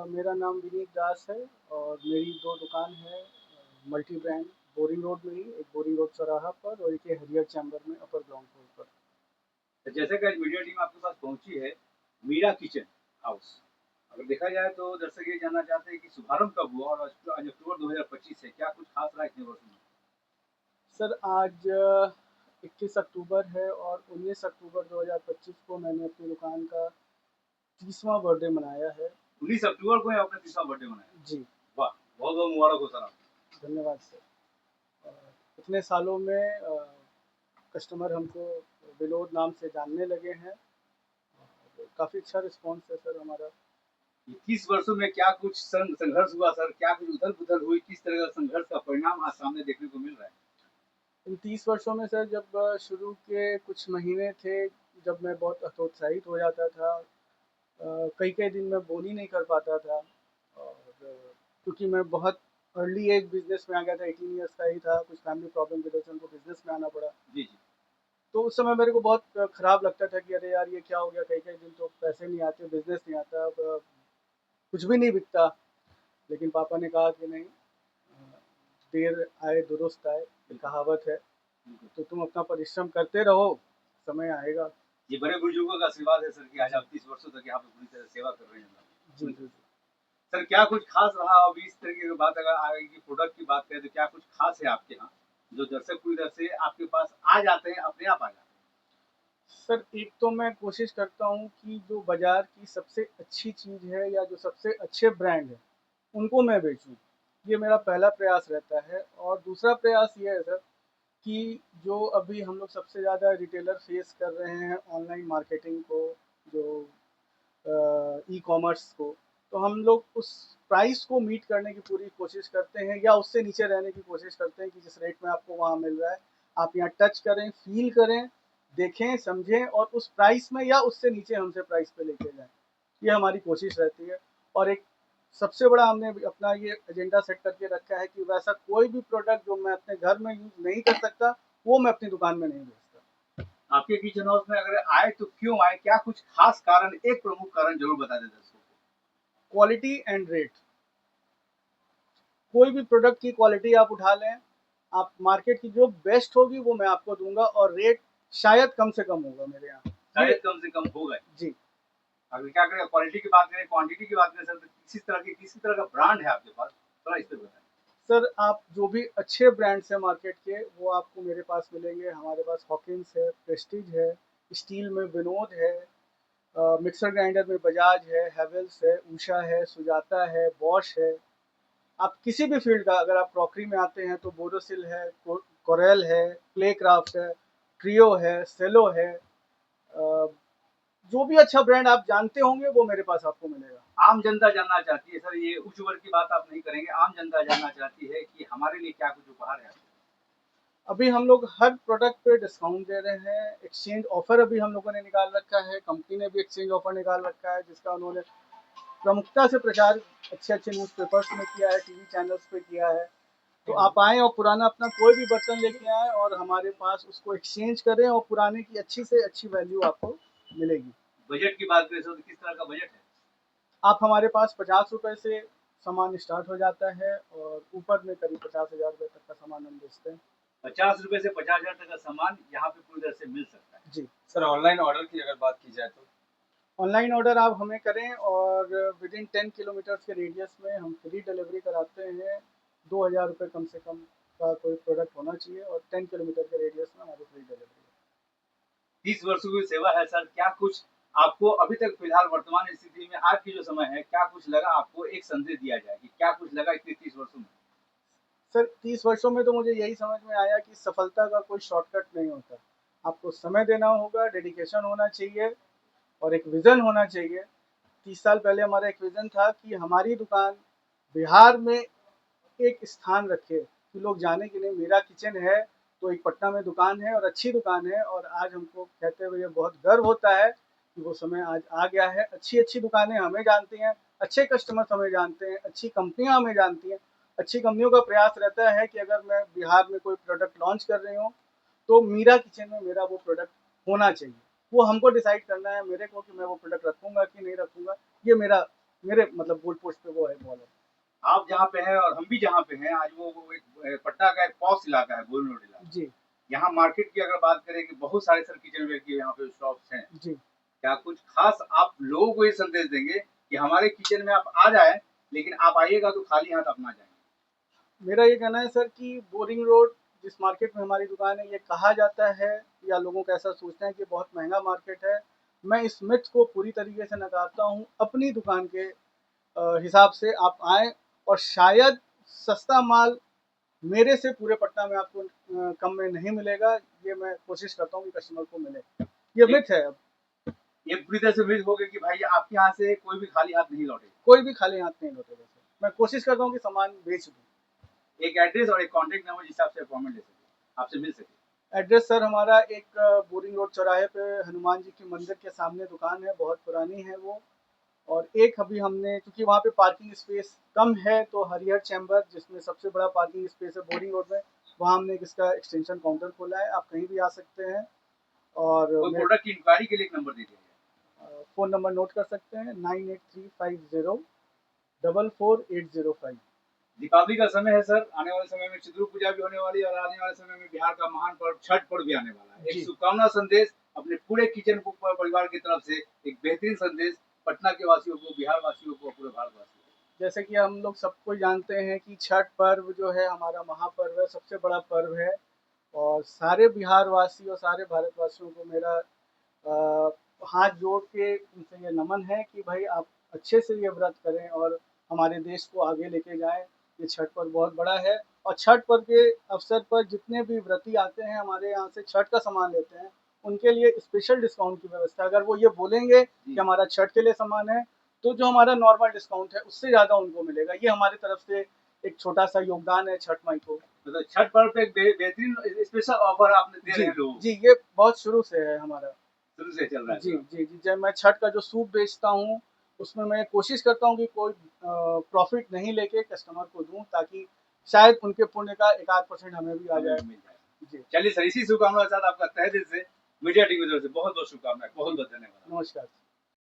मेरा नाम विनीत दास है और मेरी 2 दुकान है मल्टी ब्रांड बोरिंग रोड में ही, एक बोरिंग रोड चौराहा पर और एक ये हरियर चैम्बर में अपर ग्राउंड फ्लोर पर। तो जैसे कि आज मीडिया टीम आपके पास पहुंची है, मीरा किचन हाउस। अगर देखा जाए तो दर्शक ये जानना चाहते हैं कि शुभारंभ कब हुआ और आज अक्टूबर 2025 है, क्या कुछ खास रहा इतने वर्षों में? सर आज 21 अक्टूबर है और 19 अक्टूबर 2025 को मैंने अपनी दुकान का 30वां बर्थडे मनाया है। 19 अक्टूबर को आपने 30वां बर्थडे मनाया। जी, वाह, बहुत बहुत मुबारक हो सर आपको। धन्यवाद सर। इतने सालों में कस्टमर हमको विनोद नाम से जानने लगे हैं। काफ़ी अच्छा रिस्पॉन्स है सर हमारा। ये 30 वर्षों में क्या कुछ संघर्ष हुआ सर, क्या कुछ उथल पुथल हुई, किस तरह का संघर्ष का परिणाम आज सामने देखने को मिल रहा है? इन 30 वर्षों में सर जब शुरू के कुछ महीने थे, जब मैं बहुत हतोत्साहित हो जाता था, कई-कई दिन मैं बोल ही नहीं कर पाता था और क्योंकि मैं बहुत अर्ली एज बिज़नेस में आ गया था, 18 इयर्स का ही था, कुछ फैमिली प्रॉब्लम की वजह से हमको बिज़नेस में आना पड़ा। जी जी। तो उस समय मेरे को बहुत खराब लगता था कि अरे यार ये क्या हो गया, कई-कई दिन तो पैसे नहीं आते, बिज़नेस नहीं आता, अब कुछ भी नहीं बिकता। लेकिन पापा ने कहा कि नहीं, देर आए दुरुस्त आए, एक कहावत है। बिल्कुल। तो तुम अपना परिश्रम करते रहो, समय आएगा। ये बड़े बुजुर्गों का आशीर्वाद है सर कि आज जी, आप 30 वर्षों तक यहाँ पे पूरी तरह सेवा कर रहे हैं। जी, जी, जी। सर क्या कुछ खास रहा? अभी इस तरीके की बात अगर आएगी, प्रोडक्ट की बात करें तो क्या कुछ खास है आपके यहाँ जो दर्शक पूरी तरह से आपके पास आ जाते हैं, अपने आप आ जाते हैं? सर एक तो मैं कोशिश करता हूँ कि जो बाज़ार की सबसे अच्छी चीज़ है या जो सबसे अच्छे ब्रांड हैं, उनको मैं बेचूँ। ये मेरा पहला प्रयास रहता है और दूसरा प्रयास ये है सर कि जो अभी हम लोग सबसे ज़्यादा रिटेलर फेस कर रहे हैं ऑनलाइन मार्केटिंग को, जो ई-कॉमर्स को, तो हम लोग उस प्राइस को मीट करने की पूरी कोशिश करते हैं या उससे नीचे रहने की कोशिश करते हैं कि जिस रेट में आपको वहाँ मिल रहा है, आप यहाँ टच करें, फ़ील करें, देखें, समझें और उस प्राइस में या उससे नीचे हमसे प्राइस पे लेके जाएँ। ये हमारी कोशिश रहती है और एक सबसे बड़ा हमने अपना ये एजेंडा सेट करके रखा है कि वैसा कोई भी प्रोडक्ट जो मैं अपने घर में यूज़ नहीं कर सकता, वो मैं अपनी दुकान में नहीं बेचता। आपके किचन हाउस में अगर आए तो क्यों आए? क्या कुछ खास कारण, एक प्रमुख कारण ज़रूर बता दें दर्शकों को। Quality and rate. कोई भी प्रोडक्ट की क्वालिटी आप उठा लें, आप मार्केट की जो बेस्ट होगी वो मैं आपको दूँगा और रेट शायद कम से कम होगा मेरे यहाँ। शायद ये कम से कम होगा ही। जी। अगर क्या करें, क्वालिटी की बात करें, क्वांटिटी की बात करें सर, तो किसी तरह का ब्रांड है आपके पास? थोड़ा इस पे बताएँ। सर आप जो भी अच्छे ब्रांड्स हैं मार्केट के वो आपको मेरे पास मिलेंगे। हमारे पास हॉकिन्स है, प्रेस्टीज है, स्टील में विनोद है, मिक्सर ग्राइंडर में बजाज है, हैवेल्स है, उषा है, सुजाता है, बॉश है। आप किसी भी फील्ड का अगर आप क्रॉकरी में आते हैं तो बोरोसिल है, कोरेल है, क्लेक्राफ्ट है, ट्रियो है, सेलो है। जो भी अच्छा ब्रांड आप जानते होंगे वो मेरे पास आपको मिलेगा। आम जनता जानना चाहती है सर, ये उच्च वर्ग की बात आप नहीं करेंगे, आम जनता जानना चाहती है कि हमारे लिए क्या कुछ उपहार है आपके? अभी हम लोग हर प्रोडक्ट पे डिस्काउंट दे रहे हैं। एक्सचेंज ऑफर अभी हम लोगों ने निकाल रखा है, कंपनी ने भी एक्सचेंज ऑफर निकाल रखा है जिसका उन्होंने प्रमुखता से प्रचार अच्छे-अच्छे न्यूज़पेपर्स में किया है, टीवी चैनल्स पे किया है। तो आप आएँ और पुराना अपना कोई भी बर्तन लेके आएँ और हमारे पास उसको एक्सचेंज करें और पुराने की अच्छी से अच्छी वैल्यू आपको मिलेगी। बजट की बात करें सर, तो किस तरह का बजट है? आप हमारे पास ₹50 से सामान स्टार्ट हो जाता है और ऊपर में करीब ₹50,000 तक का सामान हम बेचते हैं। 50 रुपए से 50,000 तक का सामान यहाँ पे पूरी तरह से मिल सकता है। जी। सर ऑनलाइन ऑर्डर की अगर बात की जाए तो? ऑनलाइन ऑर्डर आप हमें करें और विदिन 10 किलोमीटर्स के रेडियस में हम फ्री डिलीवरी कराते हैं। ₹2000 कम से कम का कोई प्रोडक्ट होना चाहिए और 10 किलोमीटर के रेडियस में हमारी फ्री डिलीवरी है। 30 वर्षों की सेवा है सर, क्या कुछ आपको अभी तक फिलहाल वर्तमान स्थिति में आज की जो समय है, क्या कुछ लगा आपको एक संदेश दिया जाए कि क्या कुछ लगा इतने 30 वर्षों में? सर 30 वर्षों में तो मुझे यही समझ में आया कि सफलता का कोई शॉर्टकट नहीं होता। आपको समय देना होगा, डेडिकेशन होना चाहिए और एक विज़न होना चाहिए। 30 साल पहले हमारा एक विज़न था कि हमारी दुकान बिहार में एक स्थान रखे कि लोग जाने कि नहीं मेरा किचन है, तो एक पटना में दुकान है और अच्छी दुकान है और आज हमको कहते हुए बहुत गर्व होता है कि वो समय आज आ गया है। अच्छी-अच्छी दुकानें हमें जानती हैं, अच्छे कस्टमर्स हमें जानते हैं, अच्छी कंपनियाँ हमें जानती हैं। अच्छी कंपनियों का प्रयास रहता है कि अगर मैं बिहार में कोई प्रोडक्ट लॉन्च कर रही हूँ, तो मीरा किचन में मेरा वो प्रोडक्ट होना चाहिए। वो हमको डिसाइड करना है मेरे को कि मैं वो प्रोडक्ट रखूँगा कि नहीं रखूँगा, ये मेरा मेरे मतलब गोल पोस्ट पे वो है बॉलर। आप जहाँ पे हैं और हम भी जहाँ पे हैं, आज वो एक पटना का एक पॉश इलाका है, गोल रोड इलाका। जी यहाँ मार्केट की अगर बात करें कि बहुत सारे सर किचनवेयर के यहाँ पे शॉप्स हैं, जी। क्या कुछ खास आप लोगों को ये संदेश देंगे कि हमारे किचन में आप आ जाए, लेकिन आप आइएगा तो खाली हाथ अपना जाएंगे? मेरा ये कहना है सर कि बोरिंग रोड जिस मार्केट में हमारी दुकान है, ये कहा जाता है या लोगों का ऐसा सोचते हैं कि बहुत महंगा मार्केट है। मैं इस मिथ को पूरी तरीके से नकारता हूँ। अपनी दुकान के हिसाब से आप आएँ और शायद सस्ता माल मेरे से पूरे पटना में आपको कम में नहीं मिलेगा। ये मैं कोशिश करता हूँ कि कस्टमर को मिले। ये मिथ है। ये पूरी तरह से मिथ हो गई कि भाई आपके यहाँ से कोई भी खाली हाथ नहीं लौटेगा। कोई भी खाली हाथ नहीं लौटेगा सर। मैं कोशिश करता हूँ कि सामान बेच दूँ। एक एड्रेस और एक कॉन्टेक्ट नंबर जिस हिसाब से अपॉइंटमेंट ले सके, आपसे मिल सके। एड्रेस सर हमारा एक बोरिंग रोड चौराहे पे हनुमान जी के मंदिर के सामने दुकान है, बहुत पुरानी है वो। और एक अभी हमने, क्योंकि वहाँ पे पार्किंग स्पेस कम है, तो हरिहर चैम्बर जिसमें सबसे बड़ा पार्किंग स्पेस है बोरिंग रोड में, वहाँ हमने इसका एक्सटेंशन काउंटर खोला है। आप कहीं भी आ सकते हैं। और कोई प्रोडक्ट की इंक्वायरी के लिए एक नंबर दे दीजिए। फ़ोन नंबर नोट कर सकते हैं 9835044805। दीपावली का समय है सर, आने वाले समय में चित्रु पूजा भी होने वाली है और आने वाले समय में बिहार का महान पर्व छठ पर्व भी आने वाला है। एक जी। शुभकामना संदेश अपने पूरे किचन परिवार की तरफ से, एक बेहतरीन संदेश पटना के वासियों को, बिहार वासियों को, पूरे भारतवासियों को। जैसे कि हम लोग सबको जानते हैं कि छठ पर्व जो है हमारा महापर्व है, सबसे बड़ा पर्व है। और सारे बिहारवासी और सारे भारतवासियों को मेरा हाथ जोड़ के उनसे ये नमन है कि भाई आप अच्छे से ये व्रत करें और हमारे देश को आगे लेके जाएं। ये छठ पर्व बहुत बड़ा है और छठ पर्व के अवसर पर जितने भी व्रती आते हैं हमारे यहाँ से छठ का सामान लेते हैं, उनके लिए स्पेशल डिस्काउंट की व्यवस्था है। अगर वो ये बोलेंगे कि हमारा छठ के लिए सामान है, तो जो हमारा नॉर्मल डिस्काउंट है उससे ज़्यादा उनको मिलेगा। ये हमारी तरफ से एक छोटा सा योगदान है छठ माई को। मतलब छठ पर्व पे एक बेहतरीन स्पेशल ऑफर आपने दे रहे जी हैं लोगों को। जी, ये बहुत शुरू से है हमारा। शुरू से चल रहा है जी सर। जी जी, जब मैं छठ का जो सूप बेचता हूँ, उसमें मैं कोशिश करता हूँ कि कोई प्रॉफिट नहीं लेके कस्टमर को दूं, ताकि शायद उनके पुण्य का 1-8% हमें भी आ हमें जाए। भी मिल जाए। जी, चलिए सर, इसी शुभकामना के साथ आपका तहे दिल से मीडिया टीम की तरफ से बहुत बहुत शुभकामनाएं, बहुत बहुत धन्यवाद। नमस्कार।